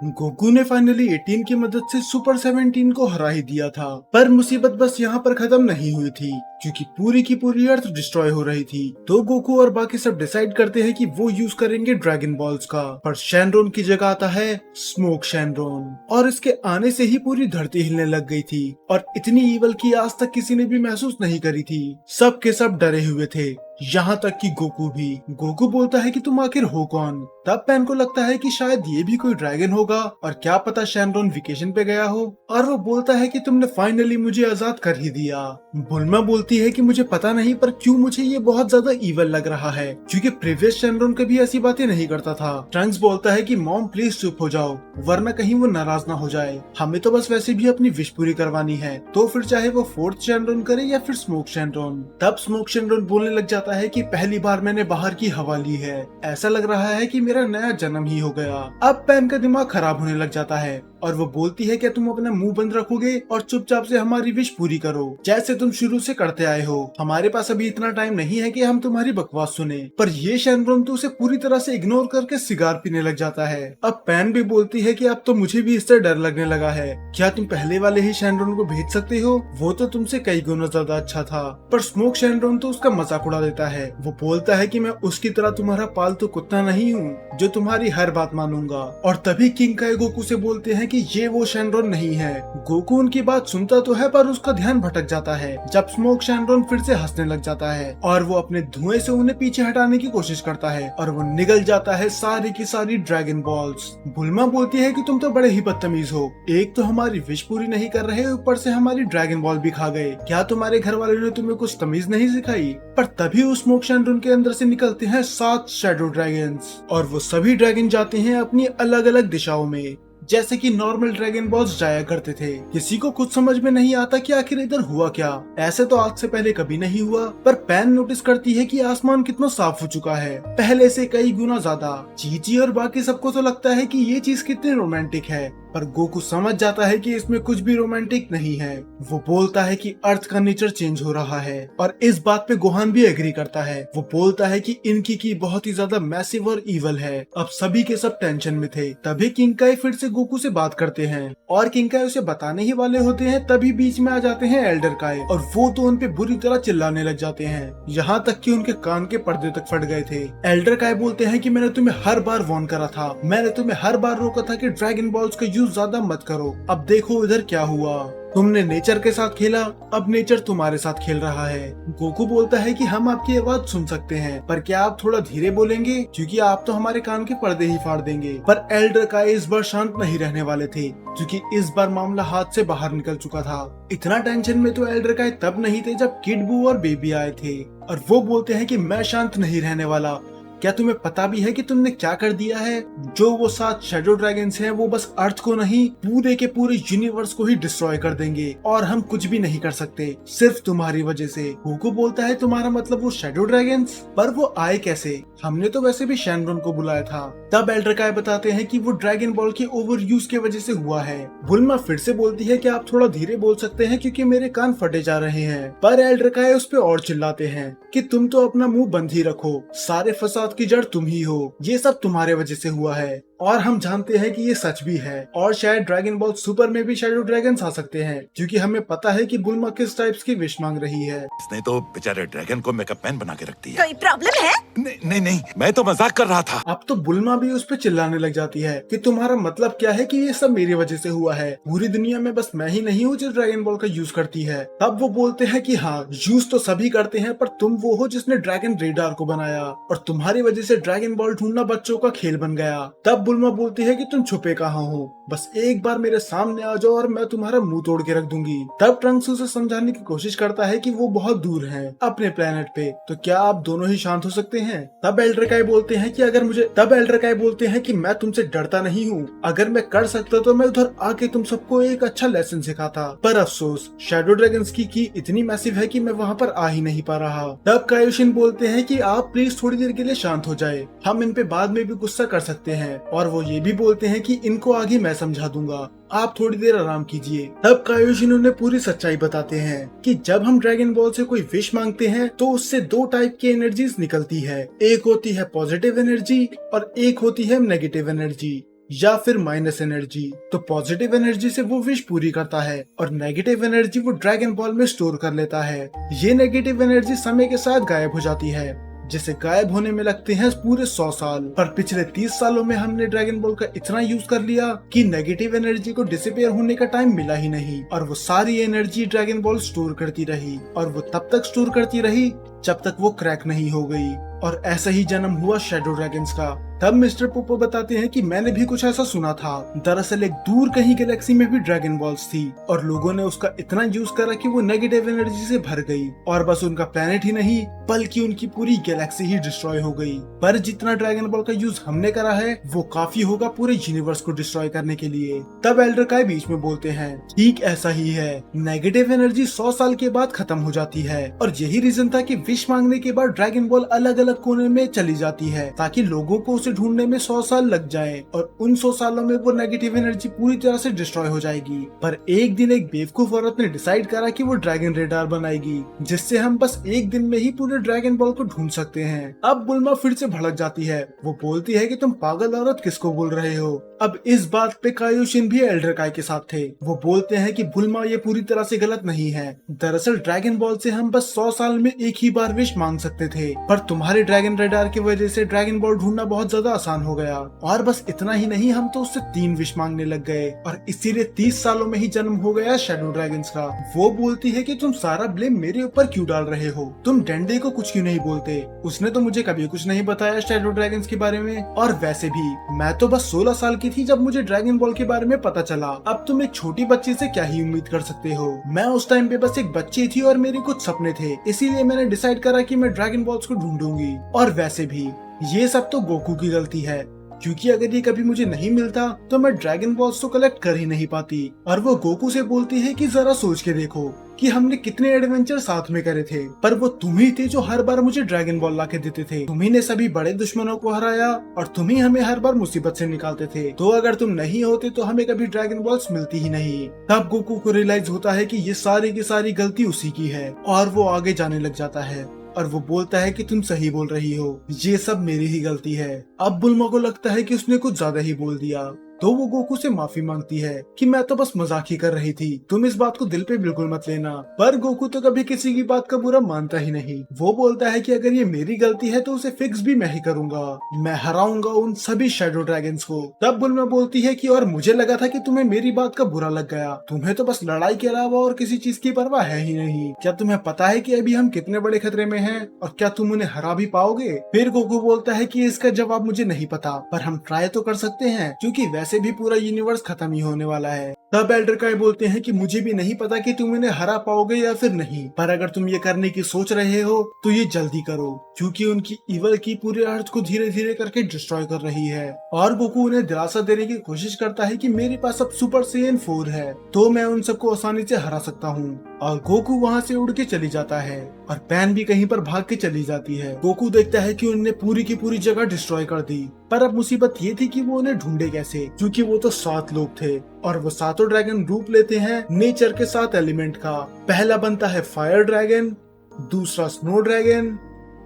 Goku ने finally 18 की मदद से सुपर 17 को हरा ही दिया था, पर मुसीबत बस यहाँ पर खत्म नहीं हुई थी, क्योंकि पूरी की पूरी अर्थ डिस्ट्रॉय हो रही थी। तो गोकू और बाकी सब डिसाइड करते हैं कि वो यूज करेंगे ड्रैगन बॉल्स का, पर शैनरॉन की जगह आता है स्मोक शैनरॉन, और इसके आने से ही पूरी धरती हिलने लग गई थी, और इतनी ईवल की आज तक किसी ने भी महसूस नहीं करी थी। सब के सब डरे हुए थे, यहाँ तक कि गोकू भी। गोकू बोलता है कि तुम आखिर हो कौन? तब पैन को लगता है कि शायद ये भी कोई ड्रैगन होगा, और क्या पता शैनरॉन वेकेशन पे गया हो, और वो बोलता है कि तुमने फाइनली मुझे आजाद कर ही दिया। बुल्मा बोलती है कि मुझे पता नहीं, पर क्यों मुझे ये बहुत ज्यादा ईवल लग रहा है, क्योंकि प्रीवियस शैनरॉन कभी ऐसी बातें नहीं करता था। ट्रंक्स बोलता है कि मॉम प्लीज चुप हो जाओ, वरना कहीं वो नाराज ना हो जाए, हमें तो बस वैसे भी अपनी विश पूरी करवानी है, तो फिर चाहे वो फोर्थ शैनरॉन करे या फिर स्मोक शैनरॉन। तब स्मोक शैनरॉन बोलने लग जाता है कि पहली बार मैंने बाहर की हवा ली है, ऐसा लग रहा है कि मेरा नया जन्म ही हो गया। अब पैन का दिमाग खराब होने लग जाता है, और वो बोलती है कि तुम अपना मुंह बंद रखोगे और चुपचाप से हमारी विश पूरी करो, जैसे तुम शुरू से करते आए हो। हमारे पास अभी इतना टाइम नहीं है कि हम तुम्हारी बकवास सुने। पर ये शैनरॉन तो उसे पूरी तरह से इग्नोर करके सिगार पीने लग जाता है। अब पैन भी बोलती है कि अब तो मुझे भी इससे डर लगने लगा है, क्या तुम पहले वाले ही शैनरॉन को भेज सकते हो? वो तो तुमसे कई गुना ज्यादा अच्छा था। पर स्मोक शैनरॉन तो उसका मजाक उड़ा देता है। वो बोलता है कि मैं उसकी तरह तुम्हारा पालतू कुत्ता नहीं हूँ जो तुम्हारी हर बात मानूंगा। और तभी किंग काई गोकू से बोलते हैं कि ये वो शैनरॉन नहीं है। गोकू उनकी बात सुनता तो है, पर उसका ध्यान भटक जाता है जब स्मोक शैनरॉन फिर से हंसने लग जाता है, और वो अपने धुएं से उन्हें पीछे हटाने की कोशिश करता है, और वो निगल जाता है सारी की सारी ड्रैगन बॉल्स। बुल्मा बोलती है कि तुम तो बड़े ही बदतमीज हो, एक तो हमारी विश पूरी नहीं कर रहे, ऊपर से हमारी ड्रैगन बॉल भी खा गए। क्या तुम्हारे घर वालों ने तुम्हें कुछ तमीज नहीं सिखाई? पर तभी उस स्मोक शैनरॉन के अंदर से निकलते हैं 7 शैडो ड्रैगन्स, और वो सभी ड्रैगन जाते हैं अपनी अलग अलग दिशाओं में, जैसे कि नॉर्मल ड्रैगन बॉल्स जाया करते थे। किसी को कुछ समझ में नहीं आता कि आखिर इधर हुआ क्या, ऐसे तो आज से पहले कभी नहीं हुआ। पर पैन नोटिस करती है कि आसमान कितना साफ हो चुका है, पहले से कई गुना ज्यादा। चीची और बाकी सबको तो लगता है कि ये चीज कितनी रोमांटिक है, पर गोकू समझ जाता है कि इसमें कुछ भी रोमांटिक नहीं है। वो बोलता है कि अर्थ का नेचर चेंज हो रहा है, और इस बात पे गोहान भी एग्री करता है। वो बोलता है कि इनकी की बहुत ही ज्यादा मैसिव और ईवल है। अब सभी के सब टेंशन में थे। तभी किंकाई फिर से गोकू से बात करते हैं, और किंकाई उसे बताने ही वाले होते हैं, तभी बीच में आ जाते हैं एल्डर काई, और वो तो उन पे बुरी तरह चिल्लाने लग जाते हैं, यहाँ तक कि उनके कान के पर्दे तक फट गए थे। एल्डर काई बोलते हैं कि मैंने तुम्हें हर बार वार्न करा था, मैंने तुम्हें हर बार रोका था कि ड्रैगन बॉल्स का यूज ज्यादा मत करो। अब देखो इधर क्या हुआ, तुमने नेचर के साथ खेला, अब नेचर तुम्हारे साथ खेल रहा है। गोकू बोलता है कि हम आपकी आवाज सुन सकते हैं, पर क्या आप थोड़ा धीरे बोलेंगे, क्योंकि आप तो हमारे कान के पर्दे ही फाड़ देंगे। पर एल्डर काई इस बार शांत नहीं रहने वाले थे, क्योंकि इस बार मामला हाथ से बाहर निकल चुका था। इतना टेंशन में तो एल्डर काई तब नहीं थे जब किड बू और बेबी आए थे, और वो बोलते हैं कि मैं शांत नहीं रहने वाला। क्या तुम्हें पता भी है कि तुमने क्या कर दिया है? जो वो 7 शैडो ड्रैगन्स हैं, वो बस अर्थ को नहीं, पूरे के पूरे यूनिवर्स को ही डिस्ट्रॉय कर देंगे, और हम कुछ भी नहीं कर सकते, सिर्फ तुम्हारी वजह से। गोकू बोलता है तुम्हारा मतलब वो शैडो ड्रैगन्स? पर वो आए कैसे? हमने तो वैसे भी शैनरॉन को बुलाया था। तब एल्डर काई बताते हैं कि वो ड्रैगन बॉल के ओवर यूज की वजह से हुआ है। बुल्मा फिर से बोलती है कि आप थोड़ा धीरे बोल सकते हैं, क्योंकि मेरे कान फटे जा रहे हैं। पर एल्डर काई उस पे और चिल्लाते हैं कि तुम तो अपना मुंह बंद ही रखो, सारे फसाद की जड़ तुम ही हो, ये सब तुम्हारे वजह से हुआ है। और हम जानते हैं कि ये सच भी है, और शायद ड्रैगन बॉल सुपर में भी शैडो ड्रैगन्स आ सकते हैं, क्योंकि हमें पता है कि बुल्मा किस टाइप्स की विश मांग रही है। इसने तो बेचारे ड्रैगन को मेकअप मैन बना के रख दिया। कोई प्रॉब्लम है? नहीं नहीं, मैं तो मजाक कर रहा था। अब तो बुल्मा भी उस पर चिल्लाने लग जाती है कि तुम्हारा मतलब क्या है कि ये सब मेरी वजह से हुआ है, पूरी दुनिया में बस मैं ही नहीं हूँ जो ड्रैगन बॉल का यूज करती है। तब वो बोलते हैं कि हाँ, यूज तो सभी करते हैं, पर तुम वो हो जिसने ड्रैगन रेडार को बनाया, और तुम्हारी वजह से ड्रैगन बॉल ढूंढना बच्चों का खेल बन गया। तब बुल्मा बोलती है कि तुम छुपे कहाँ हो, बस एक बार मेरे सामने आ जाओ और मैं तुम्हारा मुंह तोड़ के रख दूंगी। तब ट्रंक्स उसे समझाने की कोशिश करता है कि वो बहुत दूर है अपने प्लेनेट पे, तो क्या आप दोनों ही शांत हो सकते हैं? तब एल्डर काई बोलते हैं कि मैं तुमसे डरता नहीं हूँ, अगर मैं कर सकता तो मैं उधर आके तुम सबको एक अच्छा लेसन सिखाता, पर अफसोस शैडो ड्रैगन्स की इतनी मैसिव है कि मैं वहाँ पर आ ही नहीं पा रहा। तब कायोशिन बोलते हैं कि आप प्लीज थोड़ी देर के लिए शांत हो जाए, हम इन पे बाद में भी गुस्सा कर सकते हैं, और वो ये भी बोलते हैं कि इनको आगे मैं समझा दूंगा, आप थोड़ी देर आराम कीजिए। तब कायोशिन उन्हें पूरी सच्चाई बताते हैं कि जब हम ड्रैगन बॉल से कोई विश मांगते हैं तो उससे 2 टाइप की एनर्जीज निकलती है, एक होती है पॉजिटिव एनर्जी और एक होती है नेगेटिव एनर्जी। या फिर माइनस एनर्जी। तो पॉजिटिव एनर्जी से वो विश पूरी करता है और नेगेटिव एनर्जी वो ड्रैगन बॉल में स्टोर कर लेता है। ये नेगेटिव एनर्जी समय के साथ गायब हो जाती है, जिसे गायब होने में लगते हैं पूरे 100 साल। पर पिछले 30 सालों में हमने ड्रैगन बॉल का इतना यूज कर लिया कि नेगेटिव एनर्जी को डिसअपियर होने का टाइम मिला ही नहीं, और वो सारी एनर्जी ड्रैगन बॉल स्टोर करती रही, और वो तब तक स्टोर करती रही जब तक वो क्रैक नहीं हो गई। और ऐसा ही जन्म हुआ शैडो ड्रैगन्स का। तब मिस्टर पोपो बताते हैं कि मैंने भी कुछ ऐसा सुना था। दरअसल एक दूर कहीं गैलेक्सी में भी ड्रैगन बॉल्स थी, और लोगों ने उसका इतना यूज करा कि वो नेगेटिव एनर्जी से भर गई, और बस उनका प्लेनेट ही नहीं बल्कि उनकी पूरी गैलेक्सी ही डिस्ट्रॉय हो गई। पर जितना ड्रैगन बॉल का यूज हमने करा है वो काफी होगा पूरे यूनिवर्स को डिस्ट्रॉय करने के लिए। तब एल्डर काय बीच में बोलते हैं, ठीक ऐसा ही है, नेगेटिव एनर्जी 100 साल के बाद खत्म हो जाती है, और यही रीजन था कि विश मांगने के बाद ड्रैगन बॉल अलग अलग कोने में चली जाती है, ताकि लोगों को उसे ढूंढने में 100 साल लग जाए, और उन 100 सालों में वो नेगेटिव एनर्जी पूरी तरह से डिस्ट्रॉय हो जाएगी। पर एक दिन एक बेवकूफ औरत ने डिसाइड करा कि वो ड्रैगन रेडार बनाएगी, जिससे हम बस एक दिन में ही पूरे ड्रैगन बॉल को ढूंढ सकते हैं। अब बुल्मा फिर से भड़क जाती है। वो बोलती है कि तुम पागल औरत किसको बोल रहे हो। अब इस बात पे कायोशिन भी एल्डर काय के साथ थे। वो बोलते हैं कि बुल्मा ये पूरी तरह से गलत नहीं है। दरअसल ड्रैगन बॉल से हम बस 100 साल में एक ही बार विश मांग सकते थे, पर तुम्हारे ड्रैगन रेडार की वजह से ड्रैगन बॉल ढूंढना बहुत ज्यादा आसान हो गया। और बस इतना ही नहीं, हम तो उससे 3 विश मांगने लग गए, और इसीलिए 30 सालों में ही जन्म हो गया शैडो ड्रैगन्स का। वो बोलती है कि तुम सारा ब्लेम मेरे ऊपर क्यों डाल रहे हो, तुम डेंडे को कुछ क्यों नहीं बोलते, उसने तो मुझे कभी कुछ नहीं बताया शैडो ड्रैगन्स के बारे में। और वैसे भी मैं तो बस 16 साल की थी जब मुझे ड्रैगन बॉल के बारे में पता चला। अब तुम एक छोटी बच्ची से क्या ही उम्मीद कर सकते हो। मैं उस टाइम पे बस एक बच्ची थी और मेरे कुछ सपने थे, इसीलिए मैंने डिसाइड करा कि मैं ड्रैगन बॉल्स को ढूंढूंगी। और वैसे भी ये सब तो गोकू की गलती है, क्योंकि अगर ये कभी मुझे नहीं मिलता तो मैं ड्रैगन बॉल्स तो कलेक्ट कर ही नहीं पाती। और वो गोकू से बोलती है कि जरा सोच के देखो कि हमने कितने एडवेंचर साथ में करे थे, पर वो तुम ही थे जो हर बार मुझे ड्रैगन बॉल लाके देते थे। तुम्ही ने सभी बड़े दुश्मनों को हराया और तुम ही हमें हर बार मुसीबत से निकालते थे। तो अगर तुम नहीं होते तो हमें कभी ड्रैगन बॉल्स मिलती ही नहीं। तब गोकू को रियलाइज होता है कि ये सारी की सारी गलती उसी की है, और वो आगे जाने लग जाता है और वो बोलता है कि तुम सही बोल रही हो, ये सब मेरी ही गलती है। अब बुल्मा को लगता है कि उसने कुछ ज्यादा ही बोल दिया, तो वो गोकू से माफी मांगती है कि मैं तो बस मजाक ही कर रही थी, तुम इस बात को दिल पे बिल्कुल मत लेना। पर गोकू तो कभी किसी की बात का बुरा मानता ही नहीं। वो बोलता है कि अगर ये मेरी गलती है तो उसे फिक्स भी मैं ही करूंगा, मैं हराऊंगा उन सभी शैडो ड्रैगन्स को। तब बुल्मा बोलती है कि और मुझे लगा था कि तुम्हें मेरी बात का बुरा लग गया, तुम्हें तो बस लड़ाई के अलावा और किसी चीज की परवाह है ही नहीं। क्या तुम्हें पता है कि अभी हम कितने बड़े खतरे में हैं और क्या तुम उन्हें हरा भी पाओगे? फिर गोकू बोलता है कि इसका जवाब मुझे नहीं पता, पर हम ट्राई तो कर सकते हैं, क्योंकि वैसे भी पूरा यूनिवर्स खत्म ही होने वाला है। तब एल्डर काय बोलते हैं कि मुझे भी नहीं पता कि तुम इन्हें हरा पाओगे या फिर नहीं, पर अगर तुम ये करने की सोच रहे हो तो ये जल्दी करो, क्योंकि उनकी इवल की पूरे अर्थ को धीरे धीरे करके डिस्ट्रॉय कर रही है। और गोकू उन्हें दिलासा देने की कोशिश करता है कि मेरे पास अब सुपर सेयन 4 है, तो मैं उन सबको आसानी से हरा सकता हूँ। और गोकू वहाँ से उड़ के चली जाता है और पैन भी कहीं पर भाग के चली जाती है। गोकू देखता है कि उन्होंने पूरी की पूरी जगह डिस्ट्रॉय कर दी, पर अब मुसीबत ये थी कि वो उन्हें ढूंढे कैसे, क्योंकि वो तो 7 लोग थे और वो 7 ड्रैगन रूप लेते हैं नेचर के 7 एलिमेंट का। पहला बनता है फायर ड्रैगन, दूसरा स्नो ड्रैगन,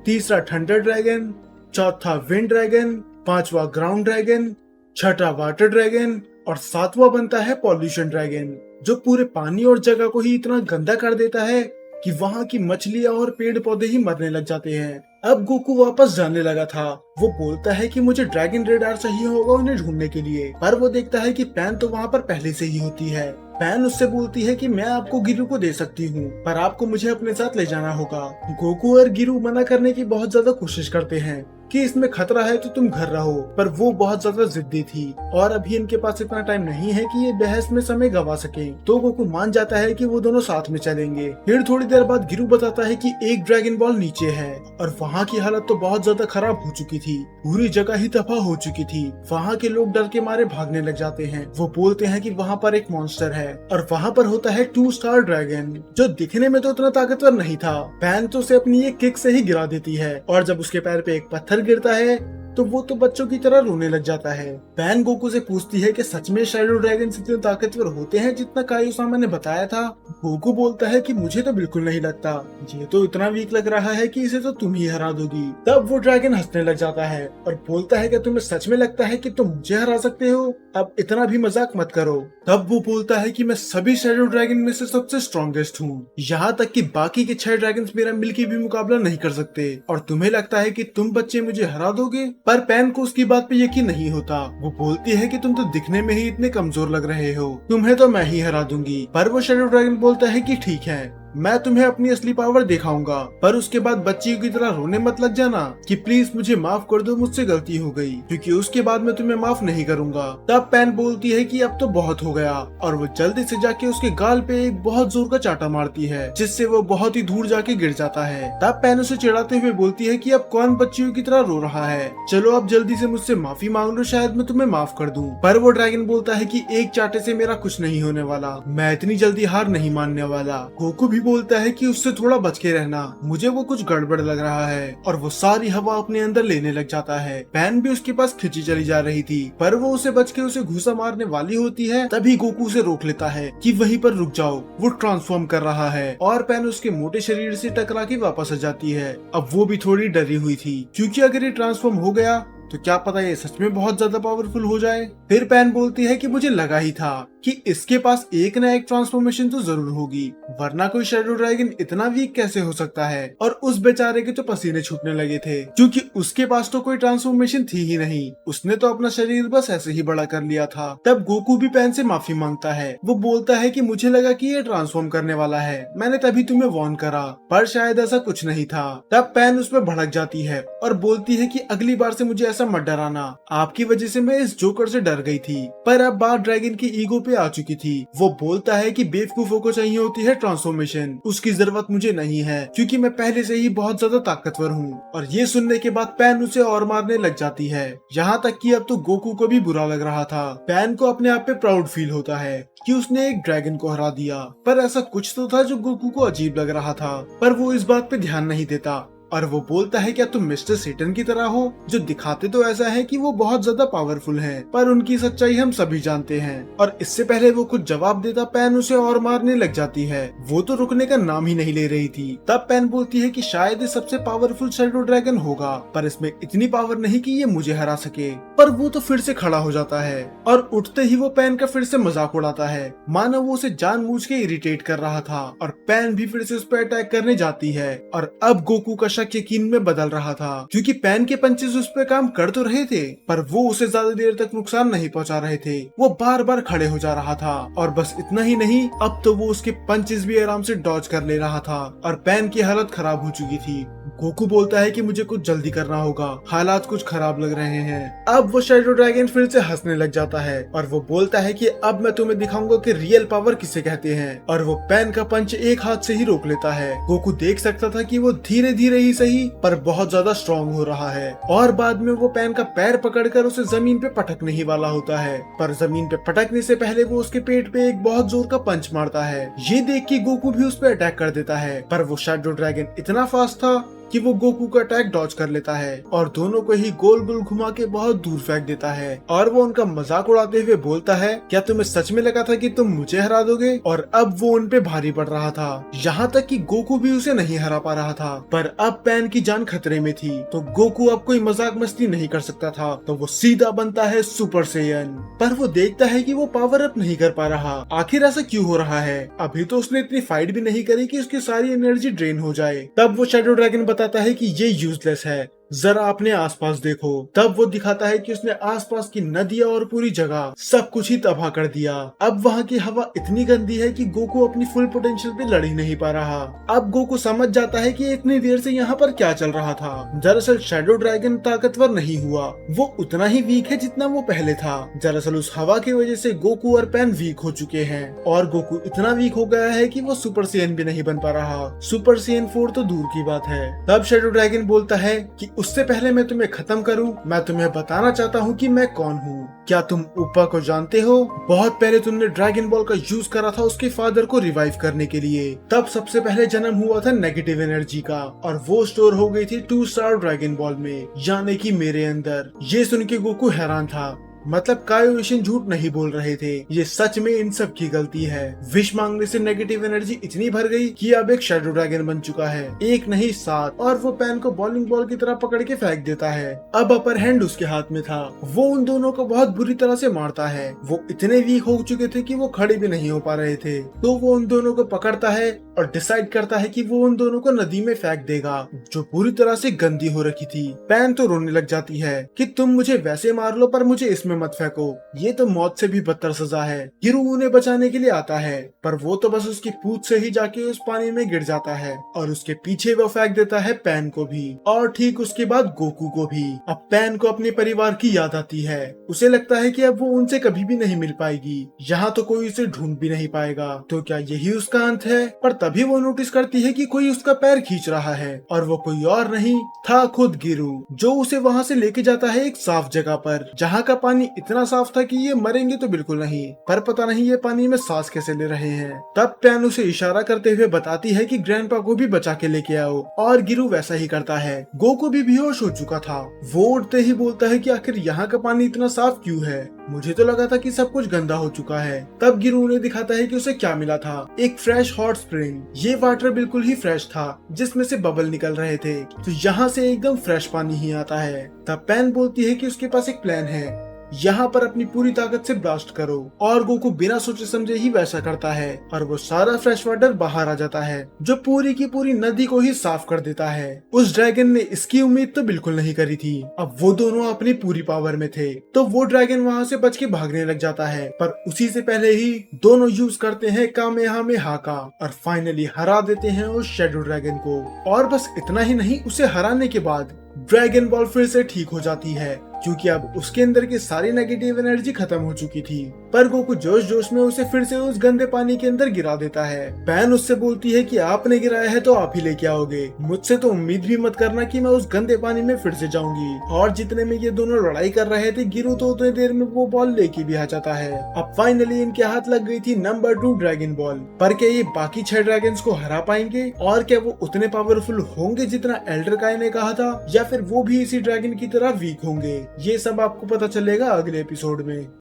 तीसरा थंडर ड्रैगन, चौथा विंड ड्रैगन, पांचवा ग्राउंड ड्रैगन, छठा वाटर ड्रैगन और 7वां बनता है पॉल्यूशन ड्रैगन, जो पूरे पानी और जगह को ही इतना गंदा कर देता है कि वहाँ की मछलियाँ और पेड़ पौधे ही मरने लग जाते हैं। अब गोकू वापस जाने लगा था। वो बोलता है कि मुझे ड्रैगन रेडार चाहिए होगा उन्हें ढूंढने के लिए, पर वो देखता है कि पैन तो वहाँ पर पहले से ही होती है। पैन उससे बोलती है कि मैं आपको गिरू को दे सकती हूँ, पर आपको मुझे अपने साथ ले जाना होगा। गोकू और गिरू मना करने की बहुत ज्यादा कोशिश करते हैं कि इसमें खतरा है तो तुम घर रहो, पर वो बहुत ज्यादा जिद्दी थी और अभी इनके पास इतना टाइम नहीं है कि ये बहस में समय गवा सके। तो गोकू मान जाता है कि वो दोनों साथ में चलेंगे। फिर थोड़ी देर बाद गिरू बताता है कि एक ड्रैगन बॉल नीचे है और वहाँ की हालत तो बहुत ज्यादा खराब हो चुकी थी, पूरी जगह ही तबाह हो चुकी थी। वहाँ के लोग डर के मारे भागने लग जाते हैं। वो बोलते हैं कि वहाँ पर एक मॉन्स्टर है और वहाँ पर होता है 2 स्टार ड्रैगन, जो दिखने में तो उतना ताकतवर नहीं था। पैन तो उसे अपनी एक किक से ही गिरा देती है और जब उसके पैर पे एक पत्थर गिरता है तो वो तो बच्चों की तरह रोने लग जाता है। पैन गोकू से पूछती है कि सच में शैडो ड्रैगन इतने ताकतवर होते हैं जितना काइयोसामा ने बताया था। गोकू बोलता है कि मुझे तो बिल्कुल नहीं लगता, ये तो इतना वीक लग रहा है कि इसे तो तुम ही हरा दोगी। तब वो ड्रैगन हंसने लग जाता है और बोलता है कि तुम्हें सच में लगता है कि तुम मुझे हरा सकते हो, अब इतना भी मजाक मत करो। तब वो बोलता है कि मैं सभी शैडो ड्रैगन में से सबसे स्ट्रॉन्गेस्ट हूँ, यहाँ तक कि बाकी के 6 ड्रैगन्स मेरा मिलके भी मुकाबला नहीं कर सकते, और तुम्हें लगता है कि तुम बच्चे मुझे हरा दोगे। पर पैन को उसकी बात पे यकीन नहीं होता। वो बोलती है कि तुम तो दिखने में ही इतने कमजोर लग रहे हो, तुम्हें तो मैं ही हरा दूंगी। पर वो शैडो ड्रैगन बोलता है कि ठीक है, मैं तुम्हें अपनी असली पावर दिखाऊंगा, पर उसके बाद बच्चियों की तरह रोने मत लग जाना कि प्लीज मुझे माफ कर दो, मुझसे गलती हो गई, क्योंकि उसके बाद मैं तुम्हें माफ नहीं करूंगा। तब पैन बोलती है कि अब तो बहुत हो गया, और वो जल्दी से जाके उसके गाल पे एक बहुत जोर का चाटा मारती है, जिससे वो बहुत ही दूर जाके गिर जाता है। तब पैन उसे चिढ़ाते हुए बोलती है कि अब कौन बच्चियों की तरह रो रहा है, चलो अब जल्दी से मुझसे माफी मांग लो, शायद मैं तुम्हें माफ कर दूं। पर वो ड्रैगन बोलता है कि एक चाटे से मेरा कुछ नहीं होने वाला, मैं इतनी जल्दी हार नहीं मानने वाला। गोकू भी बोलता है कि उससे थोड़ा बच के रहना, मुझे वो कुछ गड़बड़ लग रहा है, और वो सारी हवा अपने अंदर लेने लग जाता है। पैन भी उसके पास खिंची चली जा रही थी, पर वो उसे बच के उसे घूसा मारने वाली होती है। तभी गोकू उसे रोक लेता है कि वहीं पर रुक जाओ, वो ट्रांसफॉर्म कर रहा है, और पैन उसके मोटे शरीर से टकरा के वापस आ जाती है। अब वो भी थोड़ी डरी हुई थी, क्योंकि अगर ये ट्रांसफॉर्म हो गया तो क्या पता ये सच में बहुत ज्यादा पावरफुल हो जाए। फिर पैन बोलती है कि मुझे लगा ही था कि इसके पास एक न एक ट्रांसफॉर्मेशन तो जरूर होगी, वरना कोई शैडो ड्रैगन इतना वीक कैसे हो सकता है। और उस बेचारे के तो पसीने छूटने लगे थे, क्योंकि उसके पास तो कोई ट्रांसफॉर्मेशन थी ही नहीं, उसने तो अपना शरीर बस ऐसे ही बड़ा कर लिया था। तब गोकू भी पैन से माफी मांगता है। वो बोलता है कि मुझे लगा कि ये ट्रांसफॉर्म करने वाला है, मैंने तभी तुम्हें वार्न करा, पर शायद ऐसा कुछ नहीं था। तब पैन उस पर भड़क जाती है और बोलती है कि अगली बार से मुझे मत डराना, आपकी वजह से मैं इस जोकर से डर गई थी। पर अब बात ड्रैगन की ईगो पे आ चुकी थी। वो बोलता है कि बेवकूफों को चाहिए होती है ट्रांसफॉर्मेशन, उसकी जरूरत मुझे नहीं है, क्योंकि मैं पहले से ही बहुत ज्यादा ताकतवर हूँ। और ये सुनने के बाद पैन उसे और मारने लग जाती है, यहाँ तक कि अब तो गोकू को भी बुरा लग रहा था। पैन को अपने आप पे प्राउड फील होता है कि उसने एक ड्रैगन को हरा दिया, पर ऐसा कुछ तो था जो गोकू को अजीब लग रहा था, पर वो इस बात पे ध्यान नहीं देता। और वो बोलता है क्या तुम मिस्टर सेटन की तरह हो, जो दिखाते तो ऐसा है कि वो बहुत ज्यादा पावरफुल हैं, पर उनकी सच्चाई हम सभी जानते हैं। और इससे पहले वो कुछ जवाब देता पैन उसे और मारने लग जाती है। वो तो रुकने का नाम ही नहीं ले रही थी। तब पैन बोलती है कि शायद ये सबसे पावरफुल शैडो ड्रैगन होगा, पर इसमें इतनी पावर नहीं कि ये मुझे हरा सके। पर वो तो फिर से खड़ा हो जाता है, और उठते ही वो पैन का फिर से मजाक उड़ाता है, मानो वो उसे जानबूझ के इरिटेट कर रहा था। और पैन भी फिर से उस पर अटैक करने जाती है। और अब गोकू का यकीन में बदल रहा था, क्योंकि पैन के पंचेस उस पे काम कर तो रहे थे, पर वो उसे ज्यादा देर तक नुकसान नहीं पहुंचा रहे थे। वो बार बार खड़े हो जा रहा था, और बस इतना ही नहीं, अब तो वो उसके पंचेस भी आराम से डॉज कर ले रहा था, और पैन की हालत खराब हो चुकी थी। गोकू बोलता है कि मुझे कुछ जल्दी करना होगा, हालात कुछ खराब लग रहे हैं। अब वो शैडो ड्रैगन फिर से हंसने लग जाता है, और वो बोलता है कि अब मैं तुम्हें दिखाऊंगा कि रियल पावर किसे कहते हैं। और वो पैन का पंच एक हाथ से ही रोक लेता है। गोकू देख सकता था कि वो धीरे धीरे ही सही, पर बहुत ज्यादा स्ट्रॉन्ग हो रहा है। और बाद में वो पैन का पैर पकड़कर उसे जमीन पे पटकने ही वाला होता है, पर जमीन पे पटकने से पहले वो उसके पेट पे एक बहुत जोर का पंच मारता है। ये देख के गोकू भी उस पर अटैक कर देता है, पर वो शैडो ड्रैगन इतना फास्ट था कि वो गोकू का अटैक डॉज कर लेता है, और दोनों को ही गोल गोल घुमा के बहुत दूर फेंक देता है। और वो उनका मजाक उड़ाते हुए बोलता है, क्या तुम्हें सच में लगा था कि तुम मुझे हरा दोगे। और अब वो उन पे भारी पड़ रहा था, यहाँ तक कि गोकू भी उसे नहीं हरा पा रहा था। पर अब पैन की जान खतरे में थी, तो गोकू अब कोई मजाक मस्ती नहीं कर सकता था, तो वो सीधा बनता है सुपर सेयन। पर वो देखता है कि वो पावर अप नहीं कर पा रहा। आखिर ऐसा क्यों हो रहा है, अभी तो उसने इतनी फाइट भी नहीं करी कि उसकी सारी एनर्जी ड्रेन हो जाए। तब वो शैडो ड्रैगन बताता है कि ये यूजलेस है, जरा अपने आसपास देखो। तब वो दिखाता है कि उसने आसपास की नदियां और पूरी जगह सब कुछ ही तबाह कर दिया। अब वहाँ की हवा इतनी गंदी है कि गोकू अपनी फुल पोटेंशियल पे लड़ ही नहीं पा रहा। अब गोकू समझ जाता है कि इतनी देर से यहाँ पर क्या चल रहा था। दरअसल शैडो ड्रैगन ताकतवर नहीं हुआ, वो उतना ही वीक है जितना वो पहले था। दरअसल उस हवा की वजह से गोकू और पैन वीक हो चुके हैं, और गोकू इतना वीक हो गया है कि वो सुपर सेयन भी नहीं बन पा रहा। सुपर सेयन 4 तो दूर की बात है। तब शैडो ड्रैगन बोलता है कि उससे पहले मैं तुम्हें खत्म करूं, मैं तुम्हें बताना चाहता हूं कि मैं कौन हूं। क्या तुम उप्पा को जानते हो? बहुत पहले तुमने ड्रैगन बॉल का यूज करा था उसके फादर को रिवाइव करने के लिए। तब सबसे पहले जन्म हुआ था नेगेटिव एनर्जी का, और वो स्टोर हो गई थी 2 स्टार ड्रैगन बॉल में, यानी कि मेरे अंदर। ये सुन के गोकू हैरान था। मतलब कायो इशिन झूठ नहीं बोल रहे थे, ये सच में इन सब की गलती है। विश मांगने से नेगेटिव एनर्जी इतनी भर गई कि अब एक शैडो ड्रैगन बन चुका है, एक नहीं 7, और वो पैन को बॉलिंग बॉल की तरह पकड़ के फेंक देता है। अब अपर हैंड उसके हाथ में था, वो उन दोनों को बहुत बुरी तरह से मारता है। वो इतने वीक हो चुके थे कि वो खड़े भी नहीं हो पा रहे थे। तो वो उन दोनों को पकड़ता है और डिसाइड करता है कि वो उन दोनों को नदी में फेंक देगा, जो पूरी तरह से गंदी हो रखी थी। पैन तो रोने लग जाती है कि तुम मुझे वैसे मार लो पर मुझे इसमें मत फेंको, ये तो मौत से भी बदतर सजा है। गिरू उन्हें बचाने के लिए आता है, पर वो तो बस उसकी पूंछ से ही जाके उस पानी में गिर जाता है, और उसके पीछे वो फेंक देता है पैन को भी, और ठीक उसके बाद गोकू को भी। अब पैन को अपने परिवार की याद आती है। उसे लगता है कि अब वो उनसे कभी भी नहीं मिल पाएगी, यहाँ तो कोई उसे ढूंढ भी नहीं पाएगा। तो क्या यही उसका अंत है? पर तभी वो नोटिस करती है कि कोई उसका पैर खींच रहा है, और वो कोई और नहीं था, खुद गिरू, जो उसे वहाँ से लेके जाता है एक साफ जगह पर, जहाँ का पानी इतना साफ था कि ये मरेंगे तो बिल्कुल नहीं, पर पता नहीं ये पानी में सांस कैसे ले रहे हैं। तब पैन उसे इशारा करते हुए बताती है कि ग्रैंडपा को भी बचा के लेके आओ, और गिरू वैसा ही करता है। गोकू भी बेहोश हो चुका था। वो उठते ही बोलता है कि आखिर यहाँ का पानी इतना साफ क्यों है, मुझे तो लगा था कि सब कुछ गंदा हो चुका है। तब गिरू उन्हें दिखाता है कि उसे क्या मिला था, एक फ्रेश हॉट स्प्रिंग। ये वाटर बिल्कुल ही फ्रेश था, जिसमें से बबल निकल रहे थे, तो यहाँ से एकदम फ्रेश पानी ही आता है। तब पैन बोलती है कि उसके पास एक प्लान है, यहाँ पर अपनी पूरी ताकत से ब्लास्ट करो, और गोकू बिना सोचे समझे ही वैसा करता है, और वो सारा फ्रेश वाटर बाहर आ जाता है, जो पूरी की पूरी नदी को ही साफ कर देता है। उस ड्रैगन ने इसकी उम्मीद तो बिल्कुल नहीं करी थी। अब वो दोनों अपनी पूरी पावर में थे, तो वो ड्रैगन वहाँ से बच के भागने लग जाता है, पर उसी से पहले ही दोनों यूज करते हैं कामेहामेहा का, और फाइनली हरा देते हैं उस शैडो ड्रैगन को। और बस इतना ही नहीं, उसे हराने के बाद ड्रैगन बॉल फिर से ठीक हो जाती है, क्योंकि अब उसके अंदर की सारी नेगेटिव एनर्जी खत्म हो चुकी थी। पर गोकू जोश जोश में उसे फिर से उस गंदे पानी के अंदर गिरा देता है। पैन उससे बोलती है कि आपने गिराया है तो आप ही लेके आओगे, मुझसे तो उम्मीद भी मत करना कि मैं उस गंदे पानी में फिर से जाऊंगी। और जितने में ये दोनों लड़ाई कर रहे थे, गिरू तो उतनी देर में वो बॉल लेके भी आ जाता है। अब फाइनली इनके हाथ लग गई थी नंबर 2 ड्रैगन बॉल। पर क्या ये बाकी 6 ड्रैगन्स को हरा पाएंगे, और क्या वो उतने पावरफुल होंगे जितना एल्डर काई ने कहा था, या फिर वो भी इसी ड्रैगन की तरह वीक होंगे? ये सब आपको पता चलेगा अगले एपिसोड में।